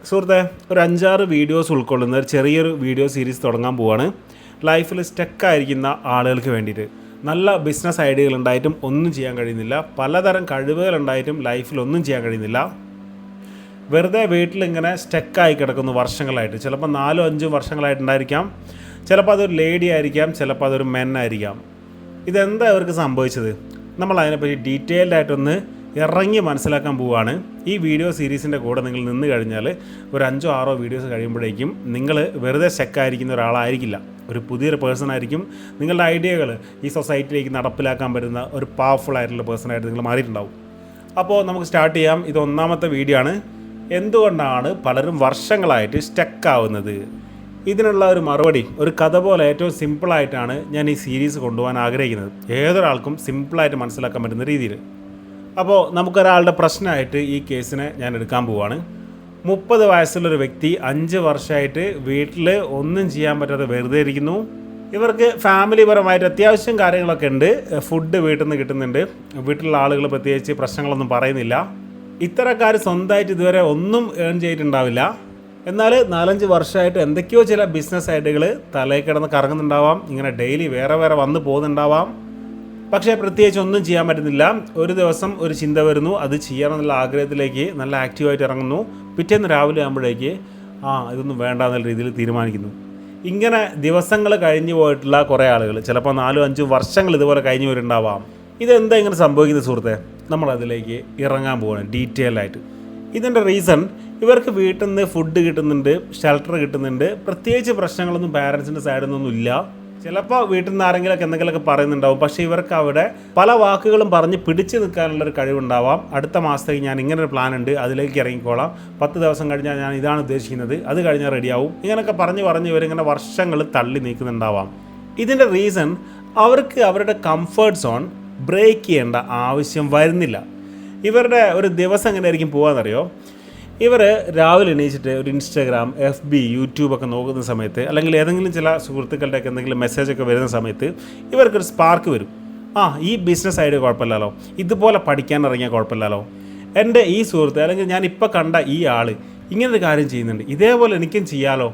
സുഹൃത്തെ, ഒരു 5-6 വീഡിയോസ് ഉൾക്കൊള്ളുന്ന ഒരു ചെറിയൊരു വീഡിയോ സീരീസ് തുടങ്ങാൻ പോവാണ്. ലൈഫിൽ സ്റ്റക്കായിരിക്കുന്ന ആളുകൾക്ക് വേണ്ടിയിട്ട്. നല്ല ബിസിനസ് ഐഡിയകൾ ഉണ്ടായിട്ടും ഒന്നും ചെയ്യാൻ കഴിയുന്നില്ല, പലതരം കഴിവുകൾ ഉണ്ടായിട്ടും ലൈഫിൽ ഒന്നും ചെയ്യാൻ കഴിയുന്നില്ല. വെറുതെ വീട്ടിലിങ്ങനെ സ്റ്റക്കായി കിടക്കുന്നു വർഷങ്ങളായിട്ട്. ചിലപ്പോൾ 4-5 വർഷങ്ങളായിട്ടുണ്ടായിരിക്കാം. ചിലപ്പോൾ അതൊരു ലേഡി ആയിരിക്കാം, ചിലപ്പോൾ അതൊരു മെൻ ആയിരിക്കാം. ഇതെന്താ അവർക്ക് സംഭവിച്ചത്? നമ്മൾ അതിനെപ്പറ്റി ഡീറ്റെയിൽഡ് ആയിട്ടൊന്ന് ഇറങ്ങി മനസ്സിലാക്കാൻ പോവുകയാണ്. ഈ വീഡിയോ സീരീസിൻ്റെ കൂടെ നിങ്ങൾ നിന്ന് കഴിഞ്ഞാൽ ഒരു 5-6 വീഡിയോസ് കഴിയുമ്പോഴേക്കും നിങ്ങൾ വെറുതെ സ്റ്റക്കായിരിക്കുന്ന ഒരാളായിരിക്കില്ല, ഒരു പുതിയൊരു പേഴ്സൺ ആയിരിക്കും. നിങ്ങളുടെ ഐഡിയകൾ ഈ സൊസൈറ്റിയിലേക്ക് നടപ്പിലാക്കാൻ പറ്റുന്ന ഒരു പവർഫുൾ ആയിട്ടുള്ള പേഴ്സണായിട്ട് നിങ്ങൾ മാറിയിട്ടുണ്ടാവും. അപ്പോൾ നമുക്ക് സ്റ്റാർട്ട് ചെയ്യാം. ഇത് 1ാമത്തെ വീഡിയോ ആണ്. എന്തുകൊണ്ടാണ് പലരും വർഷങ്ങളായിട്ട് സ്റ്റക്കാവുന്നത്? ഇതിനുള്ള ഒരു മറുപടി ഒരു കഥ പോലെ ഏറ്റവും സിമ്പിളായിട്ടാണ് ഞാൻ ഈ സീരീസ് കൊണ്ടുപോകാൻ ആഗ്രഹിക്കുന്നത്, ഏതൊരാൾക്കും സിമ്പിളായിട്ട് മനസ്സിലാക്കാൻ പറ്റുന്ന രീതിയിൽ. അപ്പോൾ നമുക്കൊരാളുടെ പ്രശ്നമായിട്ട് ഈ കേസിനെ ഞാൻ എടുക്കാൻ പോവുകയാണ്. 30 വയസ്സുള്ളൊരു വ്യക്തി 5 വർഷമായിട്ട് വീട്ടിൽ ഒന്നും ചെയ്യാൻ പറ്റാതെ വെറുതെ ഇരിക്കുന്നു. ഇവർക്ക് ഫാമിലി പരമായിട്ട് അത്യാവശ്യം കാര്യങ്ങളൊക്കെ ഉണ്ട്. ഫുഡ് വീട്ടിൽ നിന്ന് കിട്ടുന്നുണ്ട്. വീട്ടിലുള്ള ആളുകൾ പ്രത്യേകിച്ച് പ്രശ്നങ്ങളൊന്നും പറയുന്നില്ല. ഇത്തരക്കാർ സ്വന്തമായിട്ട് ഇതുവരെ ഒന്നും ഏൺ ചെയ്തിട്ടുണ്ടാവില്ല. എന്നാൽ 4-5 വർഷമായിട്ട് എന്തൊക്കെയോ ചില ബിസിനസ് ഐഡിയകൾ തലയിൽ കിടന്ന് കറങ്ങുന്നുണ്ടാവാം. ഇങ്ങനെ ഡെയിലി വേറെ വന്ന് പോകുന്നുണ്ടാവാം. പക്ഷേ പ്രത്യേകിച്ച് ഒന്നും ചെയ്യാൻ പറ്റുന്നില്ല. ഒരു ദിവസം ഒരു ചിന്ത വരുന്നു, അത് ചെയ്യണം എന്നുള്ള ആഗ്രഹത്തിലേക്ക് നല്ല ആക്റ്റീവായിട്ട് ഇറങ്ങുന്നു. പിറ്റേന്ന് രാവിലെ ആകുമ്പോഴേക്ക് ഇതൊന്നും വേണ്ട എന്നുള്ള രീതിയിൽ തീരുമാനിക്കുന്നു. ഇങ്ങനെ ദിവസങ്ങൾ കഴിഞ്ഞു പോയിട്ടുള്ള കുറേ ആളുകൾ, ചിലപ്പോൾ 4-5 വർഷങ്ങൾ ഇതുപോലെ കഴിഞ്ഞു വരുന്നുണ്ടാവാം. ഇതെന്താ ഇങ്ങനെ സംഭവിക്കുന്നത് സുഹൃത്തെ? നമ്മളതിലേക്ക് ഇറങ്ങാൻ പോകണം ഡീറ്റെയിൽഡായിട്ട്. ഇതിൻ്റെ റീസൺ, ഇവർക്ക് വീട്ടിൽ നിന്ന് ഫുഡ് കിട്ടുന്നുണ്ട്, ഷെൽട്ടർ കിട്ടുന്നുണ്ട്, പ്രത്യേകിച്ച് പ്രശ്നങ്ങളൊന്നും പാരൻസിൻ്റെ സൈഡിൽ നിന്നൊന്നും ഇല്ല. ചിലപ്പോൾ വീട്ടിൽ നിന്ന് ആരെങ്കിലുമൊക്കെ എന്തെങ്കിലുമൊക്കെ പറയുന്നുണ്ടാവും. പക്ഷേ ഇവർക്ക് അവിടെ പല വാക്കുകളും പറഞ്ഞ് പിടിച്ചു നിൽക്കാനുള്ളൊരു കഴിവുണ്ടാവാം. അടുത്ത മാസത്തേക്ക് ഞാൻ ഇങ്ങനൊരു പ്ലാൻ ഉണ്ട്, അതിലേക്ക് ഇറങ്ങിക്കോളാം, 10 ദിവസം കഴിഞ്ഞാൽ ഞാൻ ഇതാണ് ഉദ്ദേശിക്കുന്നത്, അത് കഴിഞ്ഞാൽ റെഡിയാവും. ഇങ്ങനെയൊക്കെ പറഞ്ഞ് ഇവരിങ്ങനെ വർഷങ്ങൾ തള്ളി നീക്കുന്നുണ്ടാവാം. ഇതിൻ്റെ റീസൺ, അവർക്ക് അവരുടെ കംഫർട്ട് സോൺ ബ്രേക്ക് ചെയ്യേണ്ട ആവശ്യം വരുന്നില്ല. ഇവരുടെ ഒരു ദിവസം എങ്ങനെയായിരിക്കും പോകാമെന്നറിയോ? ഇവർ രാവിലെ എണീച്ചിട്ട് ഒരു ഇൻസ്റ്റാഗ്രാം, FB, യൂട്യൂബൊക്കെ നോക്കുന്ന സമയത്ത്, അല്ലെങ്കിൽ ഏതെങ്കിലും ചില സുഹൃത്തുക്കളുടെയൊക്കെ എന്തെങ്കിലും മെസ്സേജൊക്കെ വരുന്ന സമയത്ത് ഇവർക്കൊരു സ്പാർക്ക് വരും. ഈ ബിസിനസ് ഐഡിയ കുഴപ്പമില്ലല്ലോ, ഇതുപോലെ പഠിക്കാൻ ഇറങ്ങിയാൽ കുഴപ്പമില്ലല്ലോ, എൻ്റെ ഈ സുഹൃത്ത് അല്ലെങ്കിൽ ഞാൻ ഇപ്പോൾ കണ്ട ഈ ആൾ ഇങ്ങനൊരു കാര്യം ചെയ്യുന്നുണ്ട്, ഇതേപോലെ എനിക്കും ചെയ്യാലോ.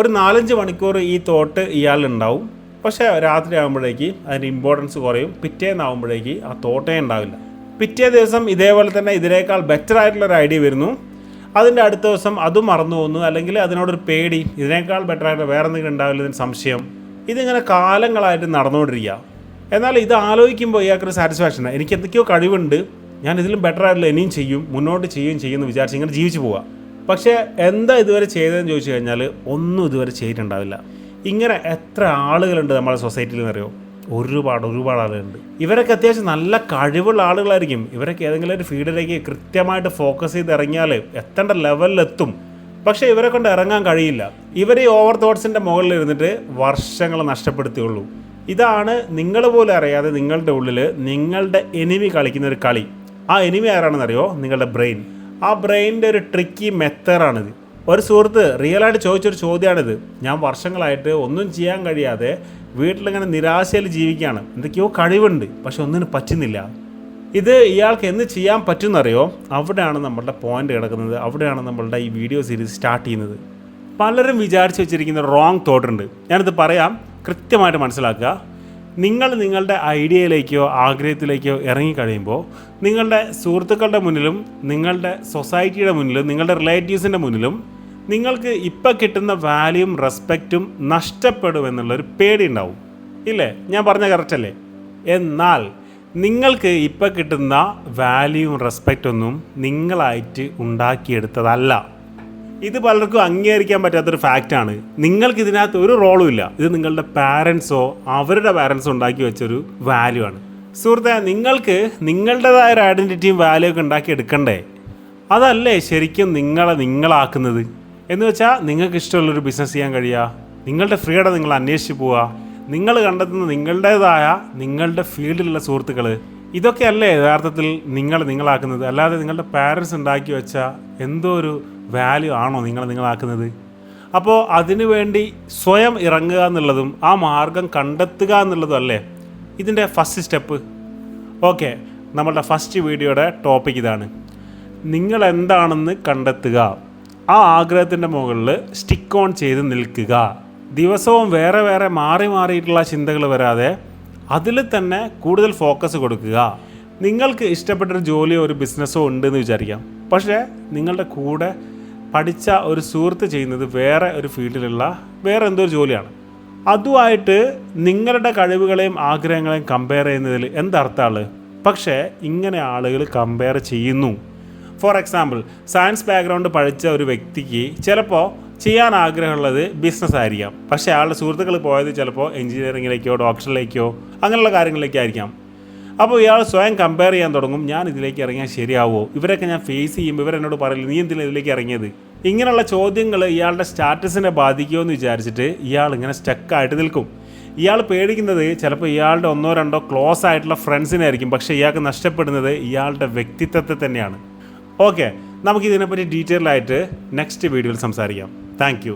ഒരു 4-5 മണിക്കൂർ ഈ തോട്ട് ഇയാളുണ്ടാവും. പക്ഷേ രാത്രി ആകുമ്പോഴേക്ക് അതിൻ്റെ ഇമ്പോർട്ടൻസ് കുറയും. പിറ്റേന്നാകുമ്പോഴേക്ക് ആ തോട്ടേ ഉണ്ടാവില്ല. പിറ്റേ ദിവസം ഇതേപോലെ തന്നെ ഇതിനേക്കാൾ ബെറ്റർ ആയിട്ടുള്ളൊരു ഐഡിയ വരുന്നു. അതിൻ്റെ അടുത്ത ദിവസം അതും മറന്നു പോകുന്നു, അല്ലെങ്കിൽ അതിനോടൊരു പേടി, ഇതിനേക്കാൾ ബെറ്ററായിട്ട് വേറെ എന്തെങ്കിലും ഉണ്ടാവില്ല ഇതിന് സംശയം. ഇതിങ്ങനെ കാലങ്ങളായിട്ട് നടന്നുകൊണ്ടിരിക്കുക. എന്നാൽ ഇത് ആലോചിക്കുമ്പോൾ ഇയാൾക്കൊരു സാറ്റിസ്ഫാക്ഷൻ, എനിക്ക് എന്തൊക്കെയോ കഴിവുണ്ട്, ഞാൻ ഇതിലും ബെറ്ററായിട്ടുള്ള ഇനിയും ചെയ്യും, മുന്നോട്ട് ചെയ്യുമെന്ന് വിചാരിച്ച് ഇങ്ങനെ ജീവിച്ച് പോവുക. പക്ഷേ എന്താ ഇതുവരെ ചെയ്തതെന്ന് ചോദിച്ചു കഴിഞ്ഞാൽ ഒന്നും ഇതുവരെ ചെയ്തിട്ടുണ്ടാവില്ല. ഇങ്ങനെ എത്ര ആളുകളുണ്ട് നമ്മുടെ സൊസൈറ്റിയിൽ എന്നറിയോ? ഒരുപാട് ആളുകളുണ്ട്. ഇവരൊക്കെ അത്യാവശ്യം നല്ല കഴിവുള്ള ആളുകളായിരിക്കും. ഇവരൊക്കെ ഏതെങ്കിലും ഒരു ഫീൽഡിലേക്ക് കൃത്യമായിട്ട് ഫോക്കസ് ചെയ്ത് ഇറങ്ങിയാൽ എത്തേണ്ട ലെവലിലെത്തും. പക്ഷേ ഇവരെ കൊണ്ട് ഇറങ്ങാൻ കഴിയില്ല. ഇവർ ഈ ഓവർ തോട്ട്സിൻ്റെ മുകളിൽ ഇരുന്നിട്ട് വർഷങ്ങൾ നഷ്ടപ്പെടുത്തിയുള്ളൂ. ഇതാണ് നിങ്ങൾ പോലും അറിയാതെ നിങ്ങളുടെ ഉള്ളിൽ നിങ്ങളുടെ എനിമി കളിക്കുന്ന ഒരു കളി. ആ എനിമി ആരാണെന്നറിയോ? നിങ്ങളുടെ ബ്രെയിൻ. ആ ബ്രെയിനിൻ്റെ ഒരു ട്രിക്കി മെത്തേഡാണിത്. ഒരു സുഹൃത്ത് റിയലായിട്ട് ചോദിച്ചൊരു ചോദ്യമാണിത്. ഞാൻ വർഷങ്ങളായിട്ട് ഒന്നും ചെയ്യാൻ കഴിയാതെ വീട്ടിലിങ്ങനെ നിരാശയിൽ ജീവിക്കുകയാണ്, എന്തൊക്കെയോ കഴിവുണ്ട്, പക്ഷെ ഒന്നിനും പറ്റുന്നില്ല. ഇത് ഇയാൾക്ക് എന്ത് ചെയ്യാൻ പറ്റുമെന്നറിയോ? അവിടെയാണ് നമ്മളുടെ പോയിന്റ് കിടക്കുന്നത്. അവിടെയാണ് നമ്മളുടെ ഈ വീഡിയോ സീരീസ് സ്റ്റാർട്ട് ചെയ്യുന്നത്. പലരും വിചാരിച്ച് വെച്ചിരിക്കുന്ന റോങ് തോട്ട് ഉണ്ട്. ഞാനിത് പറയാം, കൃത്യമായിട്ട് മനസ്സിലാക്കുക. നിങ്ങൾ നിങ്ങളുടെ ഐഡിയയിലേക്കോ ആഗ്രഹത്തിലേക്കോ ഇറങ്ങിക്കഴിയുമ്പോൾ നിങ്ങളുടെ സുഹൃത്തുക്കളുടെ മുന്നിലും നിങ്ങളുടെ സൊസൈറ്റിയുടെ മുന്നിലും നിങ്ങളുടെ റിലേറ്റീവ്സിൻ്റെ മുന്നിലും നിങ്ങൾക്ക് ഇപ്പം കിട്ടുന്ന വാല്യൂം റെസ്പെക്റ്റും നഷ്ടപ്പെടുമെന്നുള്ളൊരു പേടി ഉണ്ടാവും, ഇല്ലേ? ഞാൻ പറഞ്ഞ കറക്റ്റ് അല്ലേ? എന്നാൽ നിങ്ങൾക്ക് ഇപ്പം കിട്ടുന്ന വാല്യൂം റെസ്പെക്റ്റൊന്നും നിങ്ങളായിട്ട് ഉണ്ടാക്കിയെടുത്തതല്ല. ഇത് പലർക്കും അംഗീകരിക്കാൻ പറ്റാത്തൊരു ഫാക്റ്റാണ്. നിങ്ങൾക്ക് ഇതിനകത്ത് ഒരു റോളും ഇല്ല. ഇത് നിങ്ങളുടെ പാരൻസോ അവരുടെ പാരൻസോ ഉണ്ടാക്കി വെച്ചൊരു വാല്യൂ ആണ്. സുഹൃത്തെ, നിങ്ങൾക്ക് നിങ്ങളുടേതായ ഒരു ഐഡൻറ്റിറ്റിയും വാല്യൂ ഒക്കെ ഉണ്ടാക്കിയെടുക്കണ്ടേ? അതല്ലേ ശരിക്കും നിങ്ങളാക്കുന്നത്? എന്ന് വെച്ചാൽ നിങ്ങൾക്ക് ഇഷ്ടമുള്ളൊരു ബിസിനസ് ചെയ്യാൻ കഴിയുക, നിങ്ങളുടെ ഫ്രീഡം നിങ്ങൾ അന്വേഷിച്ച് പോവുക, നിങ്ങൾ കണ്ടെത്തുന്ന നിങ്ങളുടെ ഫീൽഡിലുള്ള സുഹൃത്തുക്കൾ, ഇതൊക്കെയല്ലേ യഥാർത്ഥത്തിൽ നിങ്ങളാക്കുന്നത്. അല്ലാതെ നിങ്ങളുടെ പാരൻസ് ഉണ്ടാക്കി വെച്ച എന്തോ ഒരു വാല്യൂ ആണോ നിങ്ങളാക്കുന്നത്? അപ്പോൾ അതിനു വേണ്ടി സ്വയം ഇറങ്ങുക എന്നുള്ളതും ആ മാർഗം കണ്ടെത്തുക എന്നുള്ളതും അല്ലേ ഇതിൻ്റെ ഫസ്റ്റ് സ്റ്റെപ്പ്. ഓക്കെ, നമ്മളുടെ ഫസ്റ്റ് വീഡിയോയുടെ ടോപ്പിക് ഇതാണ്. നിങ്ങൾ എന്താണെന്ന് കണ്ടെത്തുക. ആ ആഗ്രഹത്തിൻ്റെ മുകളിൽ സ്റ്റിക്ക് ഓൺ ചെയ്ത് നിൽക്കുക. ദിവസവും വേറെ വേറെ മാറിയിട്ടുള്ള ചിന്തകൾ വരാതെ അതിൽ തന്നെ കൂടുതൽ ഫോക്കസ് കൊടുക്കുക. നിങ്ങൾക്ക് ഇഷ്ടപ്പെട്ടൊരു ജോലിയോ ഒരു ബിസിനസ്സോ ഉണ്ടെന്ന് വിചാരിക്കാം. പക്ഷേ നിങ്ങളുടെ കൂടെ പഠിച്ച ഒരു സുഹൃത്ത് ചെയ്യുന്നത് വേറെ ഒരു ഫീൽഡിലുള്ള വേറെ എന്തോ ജോലിയാണ്. അതുമായിട്ട് നിങ്ങളുടെ കഴിവുകളെയും ആഗ്രഹങ്ങളെയും കമ്പയർ ചെയ്യുന്നതിൽ എന്തർത്ഥമാണ്? പക്ഷേ ഇങ്ങനെ ആളുകൾ കമ്പയർ ചെയ്യുന്നു. ഫോർ എക്സാമ്പിൾ, സയൻസ് ബാക്ക്ഗ്രൗണ്ട് പഠിച്ച ഒരു വ്യക്തിക്ക് ചിലപ്പോൾ ചെയ്യാൻ ആഗ്രഹമുള്ളത് ബിസിനസ് ആയിരിക്കാം. പക്ഷേ അയാളുടെ സുഹൃത്തുക്കൾ പോയത് ചിലപ്പോൾ എഞ്ചിനീയറിങ്ങിലേക്കോ ഡോക്ടറിലേക്കോ അങ്ങനെയുള്ള കാര്യങ്ങളിലേക്കായിരിക്കാം. അപ്പോൾ ഇയാൾ സ്വയം കമ്പയർ ചെയ്യാൻ തുടങ്ങും. ഞാൻ ഇതിലേക്ക് ഇറങ്ങിയാൽ ശരിയാവുമോ? ഇവരൊക്കെ ഞാൻ ഫേസ് ചെയ്യുമ്പോൾ ഇവരെന്നോട് പറയില്ല, നീ എന്തിനാണ് ഇതിലേക്ക് ഇറങ്ങിയത്? ഇങ്ങനെയുള്ള ചോദ്യങ്ങൾ ഇയാളുടെ സ്റ്റാറ്റസിനെ ബാധിക്കുമോ എന്ന് വിചാരിച്ചിട്ട് ഇയാൾ ഇങ്ങനെ സ്റ്റക്കായിട്ട് നിൽക്കും. ഇയാൾ പേടിക്കുന്നത് ചിലപ്പോൾ ഇയാളുടെ 1-2 ക്ലോസ് ആയിട്ടുള്ള ഫ്രണ്ട്സിനായിരിക്കും. പക്ഷേ ഇയാൾക്ക് നഷ്ടപ്പെടുന്നത് ഇയാളുടെ വ്യക്തിത്വത്തെ തന്നെയാണ്. ഓക്കെ, നമുക്കിതിനെപ്പറ്റി ഡീറ്റെയിൽ ആയിട്ട് നെക്സ്റ്റ് വീഡിയോയിൽ സംസാരിക്കാം. Thank you.